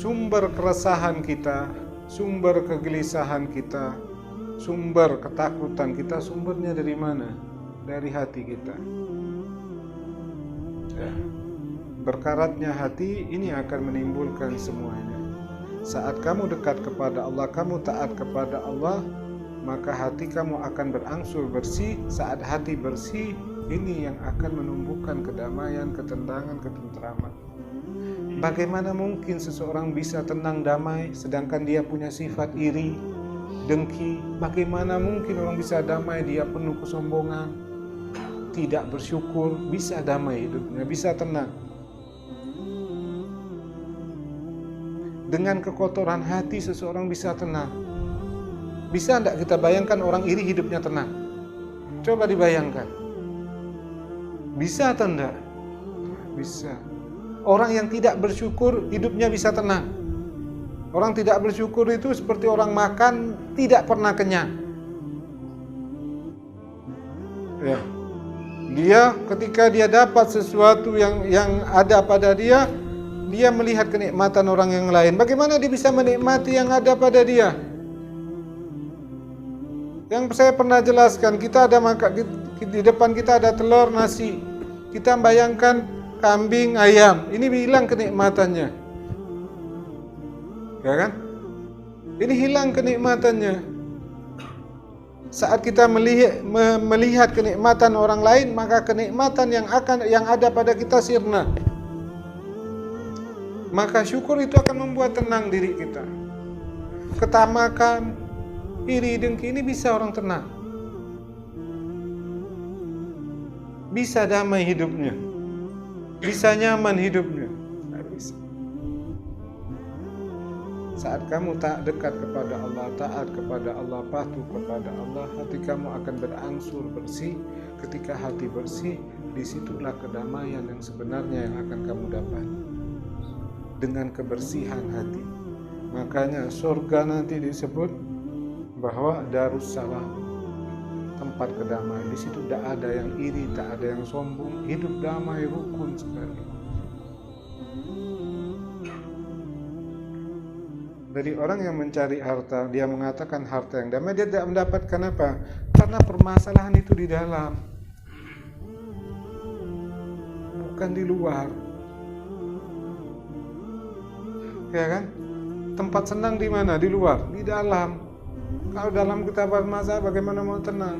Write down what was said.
sumber keresahan kita, sumber kegelisahan kita, sumber ketakutan kita, sumbernya dari mana? Dari hati kita. Ya. Berkaratnya hati ini akan menimbulkan semuanya. Saat kamu dekat kepada Allah, kamu taat kepada Allah, maka hati kamu akan berangsur bersih. Saat hati bersih, ini yang akan menumbuhkan kedamaian, ketenangan, ketentraman. Bagaimana mungkin seseorang bisa tenang damai sedangkan dia punya sifat iri, dengki? Bagaimana mungkin orang bisa damai dia penuh kesombongan, tidak bersyukur? Bisa damai hidupnya, bisa tenang. Dengan kekotoran hati seseorang bisa tenang. Bisa enggak kita bayangkan orang iri hidupnya tenang? Coba dibayangkan. Bisa atau enggak? Bisa. Orang yang tidak bersyukur hidupnya bisa tenang. Orang tidak bersyukur itu seperti orang makan tidak pernah kenyang. Ya. Dia ketika dia dapat sesuatu yang ada pada dia melihat kenikmatan orang yang lain. Bagaimana dia bisa menikmati yang ada pada dia? Yang saya pernah jelaskan, kita ada di depan kita ada telur, nasi. Kita bayangkan kambing, ayam. Ini hilang kenikmatannya. Ya kan? Ini hilang kenikmatannya. Saat kita melihat kenikmatan orang lain, maka kenikmatan yang ada pada kita sirna. Maka syukur itu akan membuat tenang diri kita. Ketamakan, iri, dengki ini bisa orang tenang. Bisa damai hidupnya. Bisa nyaman hidupnya. Bisa. Saat kamu tak dekat kepada Allah, taat kepada Allah, patuh kepada Allah, hati kamu akan berangsur bersih. Ketika hati bersih, disitulah kedamaian yang sebenarnya yang akan kamu dapat. Dengan kebersihan hati. Makanya surga nanti disebut bahwa Darussalam, tempat kedamaian. Di situ tidak ada yang iri, tak ada yang sombong, hidup damai, rukun sekali. Dari orang yang mencari harta, dia mengatakan harta yang damai, dia tidak mendapatkan apa? Karena permasalahan itu di dalam, bukan di luar. Ya kan? Tempat senang di mana? Di luar, di dalam. Kalau dalam kita bermasalah, bagaimana mau tenang?